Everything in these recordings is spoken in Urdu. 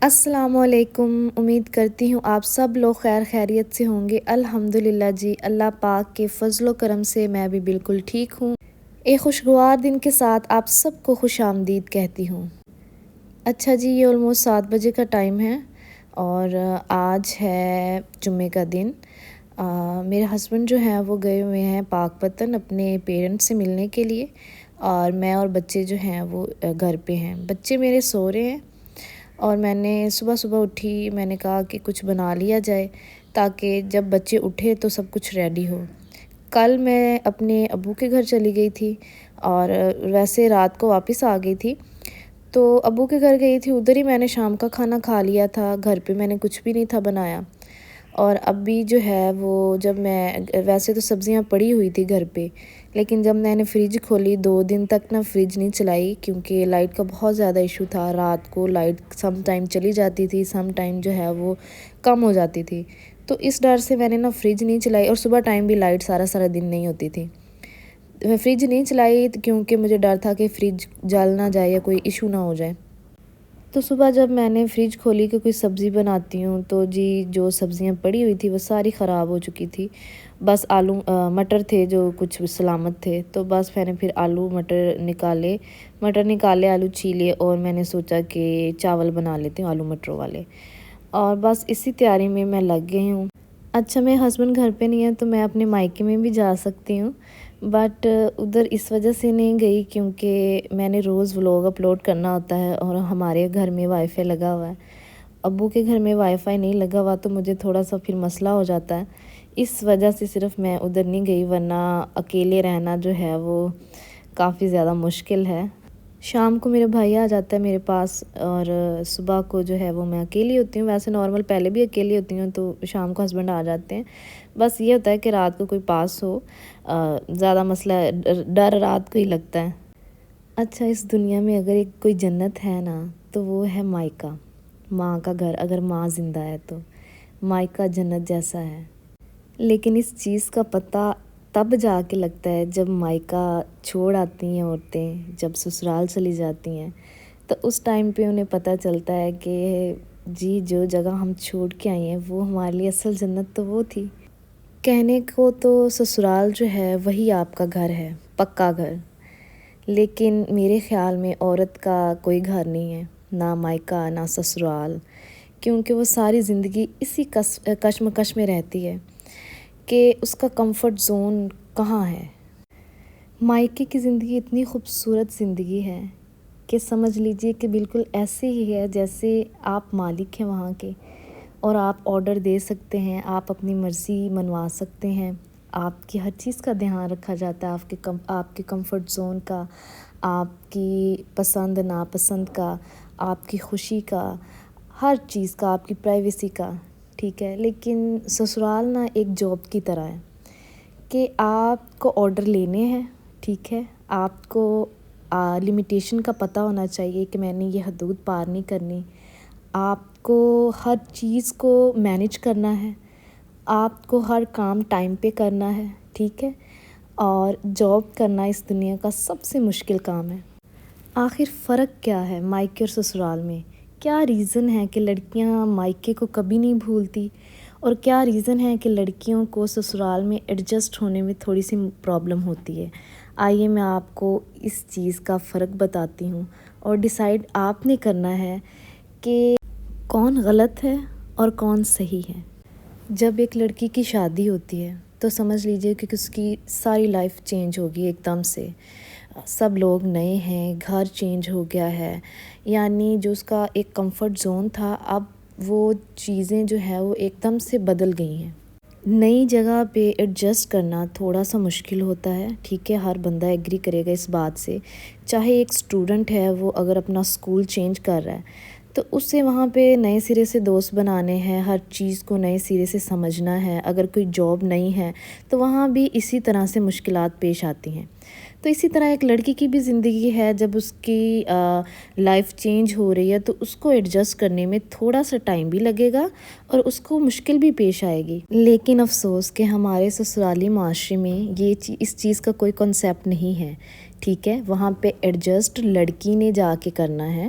السلام علیکم۔ امید کرتی ہوں آپ سب لوگ خیر خیریت سے ہوں گے۔ الحمدللہ جی، اللہ پاک کے فضل و کرم سے میں بھی بالکل ٹھیک ہوں۔ ایک خوشگوار دن کے ساتھ آپ سب کو خوش آمدید کہتی ہوں۔ اچھا جی، یہ آلموسٹ 7 بجے کا ٹائم ہے اور آج ہے جمعے کا دن۔ میرے ہسبینڈ جو ہیں وہ گئے ہوئے ہیں پاک پتن اپنے پیرنٹس سے ملنے کے لیے، اور میں اور بچے جو ہیں وہ گھر پہ ہیں۔ بچے میرے سو رہے ہیں اور میں نے صبح اٹھی، میں نے کہا کہ کچھ بنا لیا جائے تاکہ جب بچے اٹھے تو سب کچھ ریڈی ہو۔ کل میں اپنے ابو کے گھر چلی گئی تھی اور ویسے رات کو واپس آ گئی تھی، تو ابو کے گھر گئی تھی، ادھر ہی میں نے شام کا کھانا کھا لیا تھا۔ گھر پہ میں نے کچھ بھی نہیں تھا بنایا، اور اب بھی جو ہے وہ جب میں ویسے تو سبزیاں پڑی ہوئی تھی گھر پہ، لیکن جب میں نے فریج کھولی 2 دن تک فریج نہیں چلائی کیونکہ لائٹ کا بہت زیادہ ایشو تھا۔ رات کو لائٹ سم ٹائم چلی جاتی تھی، سم ٹائم جو ہے وہ کم ہو جاتی تھی، تو اس ڈر سے میں نے فریج نہیں چلائی، اور صبح ٹائم بھی لائٹ سارا دن نہیں ہوتی تھی۔ میں فریج نہیں چلائی کیونکہ مجھے ڈر تھا کہ فریج جل نہ جائے یا کوئی ایشو نہ ہو جائے۔ تو صبح جب میں نے فریج کھولی کہ کوئی سبزی بناتی ہوں، تو جی جو سبزیاں پڑی ہوئی تھی وہ ساری خراب ہو چکی تھی۔ بس مٹر تھے جو کچھ سلامت تھے، تو بس میں نے پھر مٹر نکالے، آلو چھیلے، اور میں نے سوچا کہ چاول بنا لیتے ہوں آلو مٹر والے، اور بس اسی تیاری میں لگ گئی ہوں۔ اچھا، میرے ہسبینڈ گھر پہ نہیں ہیں تو میں اپنے مائکے میں بھی جا سکتی ہوں، بٹ ادھر اس وجہ سے نہیں گئی کیونکہ میں نے روز ولاگ اپلوڈ کرنا ہوتا ہے، اور ہمارے گھر میں وائی فائی لگا ہوا ہے۔ ابو کے گھر میں وائی فائی نہیں لگا ہوا تو مجھے تھوڑا سا پھر مسئلہ ہو جاتا ہے، اس وجہ سے صرف میں ادھر نہیں گئی، ورنہ اکیلے رہنا جو ہے وہ کافی زیادہ مشکل ہے۔ شام کو میرا بھائی آ جاتا ہے میرے پاس، اور صبح کو جو ہے وہ میں اکیلی ہوتی ہوں۔ ویسے نارمل پہلے بھی اکیلی ہوتی ہوں، تو شام کو ہسبینڈ آ جاتے ہیں۔ بس یہ ہوتا ہے کہ رات کو کوئی پاس ہو، زیادہ مسئلہ ڈر رات کو ہی لگتا ہے۔ اچھا، اس دنیا میں اگر ایک کوئی جنت ہے نا تو وہ ہے مائکا، ماں کا گھر۔ اگر ماں زندہ ہے تو مائکا جنت جیسا ہے، لیکن اس چیز کا پتہ تب جا کے لگتا ہے جب مائکا چھوڑ آتی ہیں عورتیں، جب سسرال چلی جاتی ہیں، تو اس ٹائم پہ انہیں پتہ چلتا ہے کہ جی جو جگہ ہم چھوڑ کے آئی ہیں وہ ہمارے لیے اصل جنت تو وہ تھی۔ کہنے کو تو سسرال جو ہے وہی آپ کا گھر ہے، پکا گھر، لیکن میرے خیال میں عورت کا کوئی گھر نہیں ہے، نہ مائکا نہ سسرال، کیونکہ وہ ساری زندگی اسی کشمکش میں رہتی ہے کہ اس کا کمفرٹ زون کہاں ہے۔ مائکے کی زندگی اتنی خوبصورت زندگی ہے کہ سمجھ لیجئے کہ بالکل ایسے ہی ہے جیسے آپ مالک ہیں وہاں کے، اور آپ آرڈر دے سکتے ہیں، آپ اپنی مرضی منوا سکتے ہیں، آپ کی ہر چیز کا دھیان رکھا جاتا ہے، آپ کے کمفرٹ زون کا، آپ کی پسند ناپسند کا، آپ کی خوشی کا، ہر چیز کا، آپ کی پرائیویسی کا، ٹھیک ہے۔ لیکن سسرال نا ایک جاب کی طرح ہے کہ آپ کو آرڈر لینے ہیں، ٹھیک ہے، آپ کو لمیٹیشن کا پتہ ہونا چاہیے کہ میں نے یہ حدود پار نہیں کرنی، آپ کو ہر چیز کو مینیج کرنا ہے، آپ کو ہر کام ٹائم پہ کرنا ہے، ٹھیک ہے، اور جاب کرنا اس دنیا کا سب سے مشکل کام ہے۔ آخر فرق کیا ہے مائکے اور سسرال میں؟ کیا ریزن ہے کہ لڑکیاں مائکے کو کبھی نہیں بھولتی، اور کیا ریزن ہے کہ لڑکیوں کو سسرال میں ایڈجسٹ ہونے میں تھوڑی سی پرابلم ہوتی ہے؟ آئیے میں آپ کو اس چیز کا فرق بتاتی ہوں، اور ڈیسائیڈ آپ نے کرنا ہے کہ کون غلط ہے اور کون صحیح ہے۔ جب ایک لڑکی کی شادی ہوتی ہے تو سمجھ لیجئے کہ اس کی ساری لائف چینج ہوگی ایک دم سے، سب لوگ نئے ہیں، گھر چینج ہو گیا ہے، یعنی جو اس کا ایک کمفرٹ زون تھا اب وہ چیزیں جو ہے وہ ایک دم سے بدل گئی ہیں۔ نئی جگہ پہ ایڈجسٹ کرنا تھوڑا سا مشکل ہوتا ہے، ٹھیک ہے، ہر بندہ ایگری کرے گا اس بات سے، چاہے ایک اسٹوڈنٹ ہے وہ اگر اپنا سکول چینج کر رہا ہے تو اس سے وہاں پہ نئے سرے سے دوست بنانے ہیں، ہر چیز کو نئے سرے سے سمجھنا ہے، اگر کوئی جاب نہیں ہے تو وہاں بھی اسی طرح سے مشکلات پیش آتی ہیں۔ تو اسی طرح ایک لڑکی کی بھی زندگی ہے، جب اس کی لائف چینج ہو رہی ہے تو اس کو ایڈجسٹ کرنے میں تھوڑا سا ٹائم بھی لگے گا اور اس کو مشکل بھی پیش آئے گی، لیکن افسوس کہ ہمارے سسرالی معاشرے میں اس چیز کا کوئی کنسیپٹ نہیں ہے ٹھیک ہے، وہاں پہ ایڈجسٹ لڑکی نے جا کے کرنا ہے۔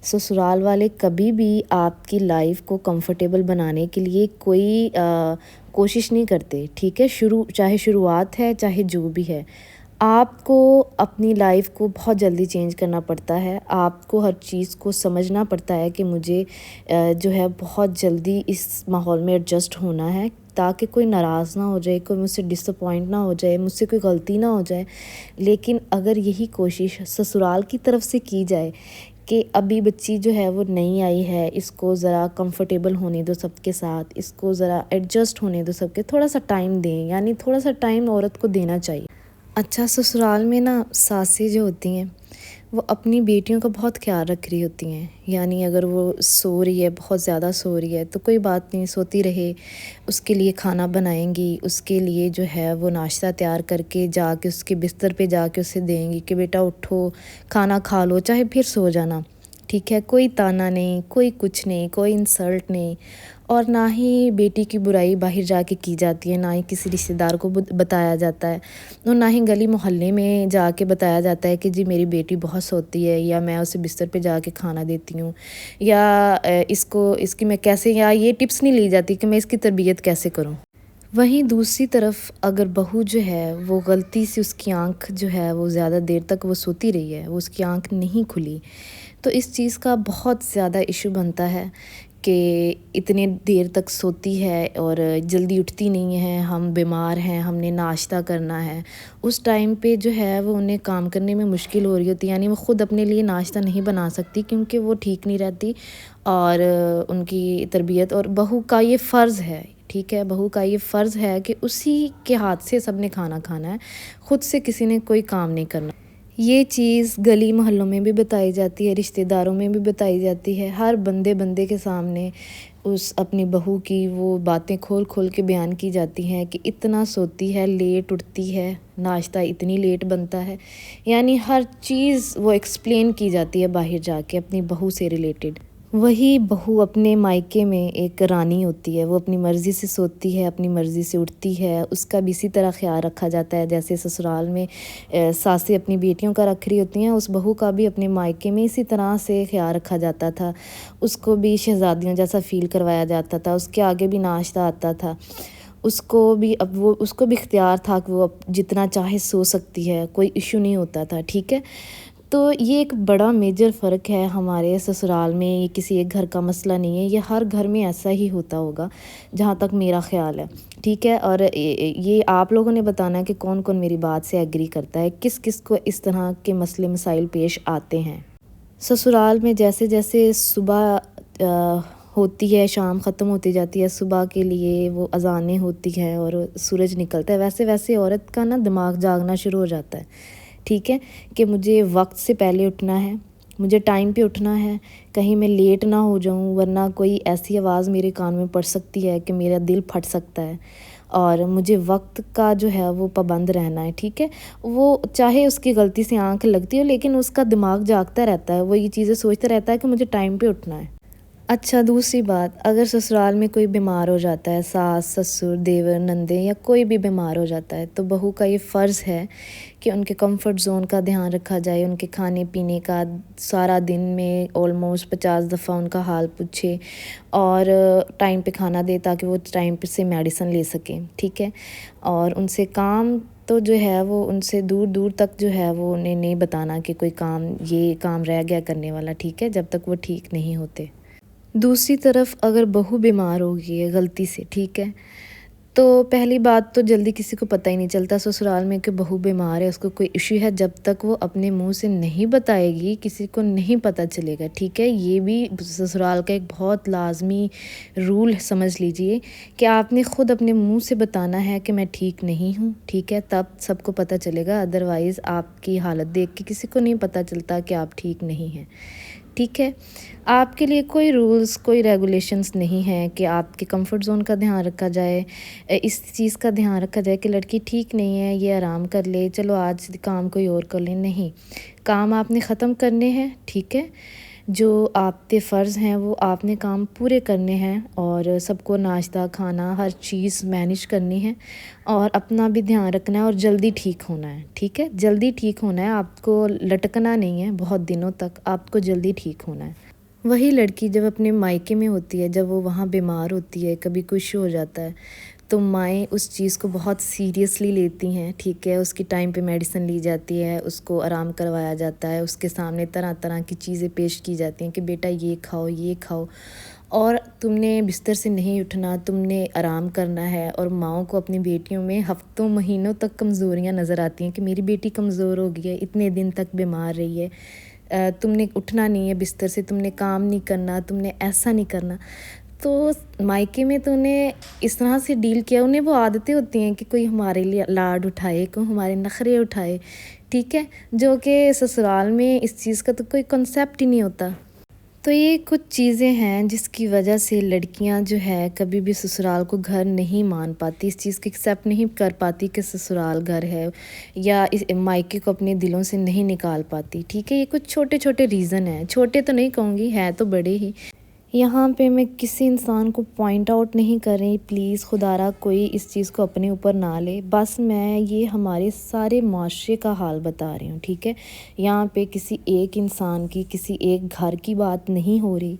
سسرال والے کبھی بھی آپ کی لائف کو کمفرٹیبل بنانے کے لیے کوئی کوشش نہیں کرتے، ٹھیک ہے، چاہے شروعات ہے چاہے جو بھی ہے، آپ کو اپنی لائف کو بہت جلدی چینج کرنا پڑتا ہے۔ آپ کو ہر چیز کو سمجھنا پڑتا ہے کہ مجھے جو ہے بہت جلدی اس ماحول میں ایڈجسٹ ہونا ہے، تاکہ کوئی ناراض نہ ہو جائے، کوئی مجھ سے ڈس اپوائنٹ نہ ہو جائے، مجھ سے کوئی غلطی نہ ہو جائے۔ لیکن اگر یہی کوشش سسرال کی طرف سے کی جائے کہ ابھی بچی جو ہے وہ نئی آئی ہے، اس کو ذرا کمفرٹیبل ہونے دو سب کے ساتھ، اس کو ذرا ایڈجسٹ ہونے دو سب کے، تھوڑا سا ٹائم دیں، یعنی تھوڑا سا ٹائم عورت کو دینا چاہیے۔ اچھا، سسرال میں نا ساسیں جو ہوتی ہیں وہ اپنی بیٹیوں کا بہت خیال رکھ رہی ہوتی ہیں، یعنی اگر وہ سو رہی ہے، بہت زیادہ سو رہی ہے، تو کوئی بات نہیں، سوتی رہے، اس کے لیے کھانا بنائیں گی، اس کے لیے جو ہے وہ ناشتہ تیار کر کے جا کے اس کے بستر پہ جا کے اسے دیں گی کہ بیٹا اٹھو، کھانا کھا لو، چاہے پھر سو جانا، ٹھیک ہے، کوئی تانا نہیں، کوئی کچھ نہیں، کوئی انسلٹ نہیں، اور نہ ہی بیٹی کی برائی باہر جا کے کی جاتی ہے، نہ ہی کسی رشتہ دار کو بتایا جاتا ہے، اور نہ ہی گلی محلے میں جا کے بتایا جاتا ہے کہ جی میری بیٹی بہت سوتی ہے، یا میں اسے بستر پہ جا کے کھانا دیتی ہوں، یا اس کی میں کیسے، یا یہ ٹپس نہیں لی جاتی کہ میں اس کی تربیت کیسے کروں۔ وہیں دوسری طرف اگر بہو جو ہے وہ غلطی سے اس کی آنکھ جو ہے وہ زیادہ دیر تک وہ سوتی رہی ہے، وہ اس کی آنکھ نہیں کھلی، تو اس چیز کا بہت زیادہ ایشو بنتا ہے کہ اتنے دیر تک سوتی ہے اور جلدی اٹھتی نہیں ہے، ہم بیمار ہیں، ہم نے ناشتہ کرنا ہے، اس ٹائم پہ جو ہے وہ انہیں کام کرنے میں مشکل ہو رہی ہوتی ہے، یعنی وہ خود اپنے لیے ناشتہ نہیں بنا سکتی کیونکہ وہ ٹھیک نہیں رہتی، اور ان کی تربیت، اور بہو کا یہ فرض ہے، ٹھیک ہے، بہو کا یہ فرض ہے کہ اسی کے ہاتھ سے سب نے کھانا کھانا ہے، خود سے کسی نے کوئی کام نہیں کرنا۔ یہ چیز گلی محلوں میں بھی بتائی جاتی ہے، رشتہ داروں میں بھی بتائی جاتی ہے، ہر بندے کے سامنے اس اپنی بہو کی وہ باتیں کھول کھول کے بیان کی جاتی ہیں کہ اتنا سوتی ہے، لیٹ اٹھتی ہے، ناشتہ اتنی لیٹ بنتا ہے، یعنی ہر چیز وہ ایکسپلین کی جاتی ہے باہر جا کے اپنی بہو سے ریلیٹڈ۔ وہی بہو اپنے مائکے میں ایک رانی ہوتی ہے، وہ اپنی مرضی سے سوتی ہے، اپنی مرضی سے اٹھتی ہے، اس کا بھی اسی طرح خیال رکھا جاتا ہے جیسے سسرال میں ساسیں اپنی بیٹیوں کا رکھ رہی ہوتی ہیں، اس بہو کا بھی اپنے مائکے میں اسی طرح سے خیال رکھا جاتا تھا، اس کو بھی شہزادیوں جیسا فیل کروایا جاتا تھا، اس کے آگے بھی ناشتہ آتا تھا، اس کو بھی اختیار تھا کہ وہ جتنا چاہے سو سکتی ہے، کوئی ایشو نہیں ہوتا تھا، ٹھیک ہے۔ تو یہ ایک بڑا میجر فرق ہے ہمارے سسرال میں، یہ کسی ایک گھر کا مسئلہ نہیں ہے، یہ ہر گھر میں ایسا ہی ہوتا ہوگا جہاں تک میرا خیال ہے، ٹھیک ہے، اور یہ آپ لوگوں نے بتانا ہے کہ کون کون میری بات سے ایگری کرتا ہے، کس کس کو اس طرح کے مسئلے مسائل پیش آتے ہیں۔ سسرال میں جیسے جیسے صبح ہوتی ہے، شام ختم ہوتی جاتی ہے، صبح کے لیے وہ اذانیں ہوتی ہیں اور سورج نکلتا ہے، ویسے ویسے عورت کا نا دماغ جاگنا شروع ہو جاتا ہے، ٹھیک ہے، کہ مجھے وقت سے پہلے اٹھنا ہے، مجھے ٹائم پہ اٹھنا ہے، کہیں میں لیٹ نہ ہو جاؤں، ورنہ کوئی ایسی آواز میرے کان میں پڑ سکتی ہے کہ میرا دل پھٹ سکتا ہے، اور مجھے وقت کا جو ہے وہ پابند رہنا ہے، ٹھیک ہے۔ وہ چاہے اس کی غلطی سے آنکھ لگتی ہو، لیکن اس کا دماغ جاگتا رہتا ہے، وہ یہ چیزیں سوچتا رہتا ہے کہ مجھے ٹائم پہ اٹھنا ہے۔ اچھا، دوسری بات، اگر سسرال میں کوئی بیمار ہو جاتا ہے، ساس سسر دیور نندیں یا کوئی بھی بیمار ہو جاتا ہے، تو بہو کا یہ فرض ہے کہ ان کے کمفرٹ زون کا دھیان رکھا جائے، ان کے کھانے پینے کا، سارا دن میں آلموسٹ 50 دفعہ ان کا حال پوچھے اور ٹائم پہ کھانا دے تاکہ وہ ٹائم پہ سے میڈیسن لے سکیں، ٹھیک ہے، اور ان سے کام تو جو ہے وہ ان سے دور دور تک جو ہے وہ انہیں نہیں بتانا کہ کوئی کام، یہ کام رہ گیا کرنے والا، ٹھیک ہے، جب تک وہ ٹھیک نہیں ہوتے۔ دوسری طرف اگر بہو بیمار ہو گئی ہے غلطی سے، ٹھیک ہے، تو پہلی بات تو جلدی کسی کو پتہ ہی نہیں چلتا سسرال میں کہ بہو بیمار ہے، اس کو کوئی ایشو ہے، جب تک وہ اپنے منہ سے نہیں بتائے گی کسی کو نہیں پتہ چلے گا، ٹھیک ہے۔ یہ بھی سسرال کا ایک بہت لازمی رول سمجھ لیجئے کہ آپ نے خود اپنے منہ سے بتانا ہے کہ میں ٹھیک نہیں ہوں، ٹھیک ہے، تب سب کو پتہ چلے گا، ادروائز آپ کی حالت دیکھ کے کسی کو نہیں پتہ چلتا کہ آپ ٹھیک نہیں ہیں، ٹھیک ہے۔ آپ کے لیے کوئی رولز، کوئی ریگولیشنز نہیں ہیں کہ آپ کے کمفرٹ زون کا دھیان رکھا جائے، اس چیز کا دھیان رکھا جائے کہ لڑکی ٹھیک نہیں ہے، یہ آرام کر لے، چلو آج کام کوئی اور کر لیں، نہیں، کام آپ نے ختم کرنے ہیں، ٹھیک ہے۔ جو آپ پہ فرض ہیں وہ آپ نے کام پورے کرنے ہیں، اور سب کو ناشتہ کھانا ہر چیز مینیج کرنی ہے، اور اپنا بھی دھیان رکھنا ہے، اور جلدی ٹھیک ہونا ہے، ٹھیک ہے، جلدی ٹھیک ہونا ہے، آپ کو لٹکنا نہیں ہے بہت دنوں تک، آپ کو جلدی ٹھیک ہونا ہے۔ وہی لڑکی جب اپنے مائکے میں ہوتی ہے، جب وہ وہاں بیمار ہوتی ہے، کبھی کچھ ہو جاتا ہے، تو مائیں اس چیز کو بہت سیریسلی لیتی ہیں، ٹھیک ہے، اس کی ٹائم پہ میڈیسن لی جاتی ہے، اس کو آرام کروایا جاتا ہے، اس کے سامنے طرح طرح کی چیزیں پیش کی جاتی ہیں کہ بیٹا یہ کھاؤ یہ کھاؤ، اور تم نے بستر سے نہیں اٹھنا، تم نے آرام کرنا ہے۔ اور ماؤں کو اپنی بیٹیوں میں ہفتوں مہینوں تک کمزوریاں نظر آتی ہیں کہ میری بیٹی کمزور ہو گئی ہے، اتنے دن تک بیمار رہی ہے، تم نے اٹھنا نہیں ہے بستر سے، تم نے کام نہیں کرنا، تم نے ایسا نہیں کرنا۔ تو مائکے میں تو انہیں اس طرح سے ڈیل کیا، انہیں وہ عادتیں ہوتی ہیں کہ کوئی ہمارے لیے لاڈ اٹھائے، کوئی ہمارے نخرے اٹھائے، ٹھیک ہے، جو کہ سسرال میں اس چیز کا تو کوئی کنسیپٹ ہی نہیں ہوتا۔ تو یہ کچھ چیزیں ہیں جس کی وجہ سے لڑکیاں جو ہے کبھی بھی سسرال کو گھر نہیں مان پاتی، اس چیز کو ایکسیپٹ نہیں کر پاتی کہ سسرال گھر ہے، یا اس مائکے کو اپنے دلوں سے نہیں نکال پاتی، ٹھیک ہے۔ یہ کچھ چھوٹے چھوٹے ریزن ہیں، چھوٹے تو نہیں کہوں گی، ہیں تو بڑے ہی۔ یہاں پہ میں کسی انسان کو پوائنٹ آؤٹ نہیں کر رہی، پلیز خدا را کوئی اس چیز کو اپنے اوپر نہ لے، بس میں یہ ہمارے سارے معاشرے کا حال بتا رہی ہوں، ٹھیک ہے۔ یہاں پہ کسی ایک انسان کی، کسی ایک گھر کی بات نہیں ہو رہی،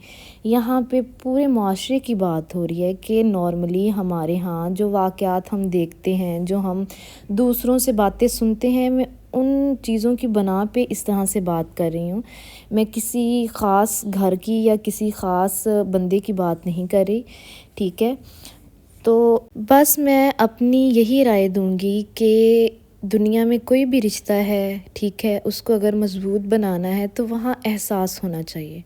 یہاں پہ پورے معاشرے کی بات ہو رہی ہے کہ نارملی ہمارے ہاں جو واقعات ہم دیکھتے ہیں، جو ہم دوسروں سے باتیں سنتے ہیں، میں ان چیزوں کی بنا پہ اس طرح سے بات کر رہی ہوں۔ میں کسی خاص گھر کی یا کسی خاص بندے کی بات نہیں کر رہی، ٹھیک ہے۔ تو بس میں اپنی یہی رائے دوں گی کہ دنیا میں کوئی بھی رشتہ ہے، ٹھیک ہے، اس کو اگر مضبوط بنانا ہے تو وہاں احساس ہونا چاہیے۔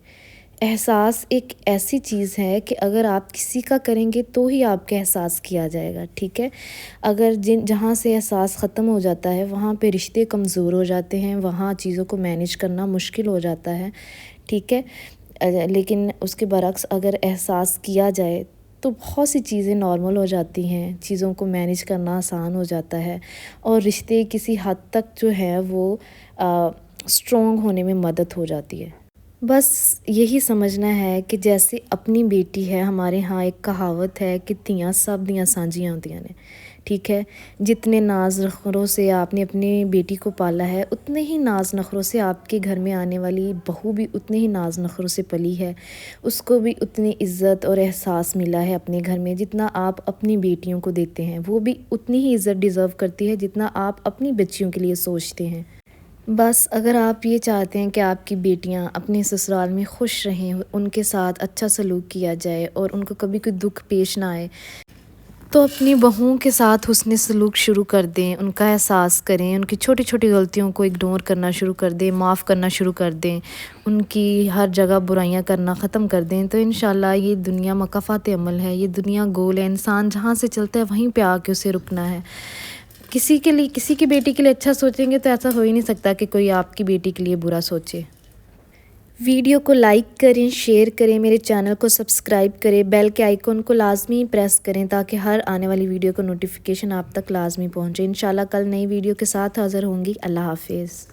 احساس ایک ایسی چیز ہے کہ اگر آپ کسی کا کریں گے تو ہی آپ کا احساس کیا جائے گا، ٹھیک ہے۔ اگر جہاں سے احساس ختم ہو جاتا ہے وہاں پہ رشتے کمزور ہو جاتے ہیں، وہاں چیزوں کو مینیج کرنا مشکل ہو جاتا ہے، ٹھیک ہے۔ لیکن اس کے برعکس اگر احساس کیا جائے تو بہت سی چیزیں نارمل ہو جاتی ہیں، چیزوں کو مینیج کرنا آسان ہو جاتا ہے، اور رشتے کسی حد تک جو ہے وہ اسٹرانگ ہونے میں مدد ہو جاتی ہے۔ بس یہی سمجھنا ہے کہ جیسے اپنی بیٹی ہے، ہمارے ہاں ایک کہاوت ہے کہ تیاں سب دیاں سانجیاں ہوندیاں نے، ٹھیک ہے۔ جتنے ناز نخروں سے آپ نے اپنی بیٹی کو پالا ہے، اتنے ہی ناز نخروں سے آپ کے گھر میں آنے والی بہو بھی اتنے ہی ناز نخروں سے پلی ہے، اس کو بھی اتنی عزت اور احساس ملا ہے اپنے گھر میں جتنا آپ اپنی بیٹیوں کو دیتے ہیں، وہ بھی اتنی ہی عزت ڈیزرو کرتی ہے جتنا آپ اپنی بچیوں کے لیے سوچتے ہیں۔ بس اگر آپ یہ چاہتے ہیں کہ آپ کی بیٹیاں اپنے سسرال میں خوش رہیں، ان کے ساتھ اچھا سلوک کیا جائے اور ان کو کبھی کوئی دکھ پیش نہ آئے، تو اپنی بہوؤں کے ساتھ حسن سلوک شروع کر دیں، ان کا احساس کریں، ان کی چھوٹی چھوٹی غلطیوں کو اگنور کرنا شروع کر دیں، معاف کرنا شروع کر دیں، ان کی ہر جگہ برائیاں کرنا ختم کر دیں، تو انشاءاللہ یہ دنیا مکافات عمل ہے، یہ دنیا گول ہے، انسان جہاں سے چلتا ہے وہیں پہ آ کے اسے رکنا ہے۔ کسی کے لیے، کسی کی بیٹی کے لیے اچھا سوچیں گے تو ایسا ہو ہی نہیں سکتا کہ کوئی آپ کی بیٹی کے لیے برا سوچے۔ ویڈیو کو لائک کریں، شیئر کریں، میرے چینل کو سبسکرائب کریں، بیل کے آئیکن کو لازمی پریس کریں تاکہ ہر آنے والی ویڈیو کا نوٹیفیکیشن آپ تک لازمی پہنچے۔ انشاءاللہ کل نئی ویڈیو کے ساتھ حاضر ہوں گی۔ اللہ حافظ۔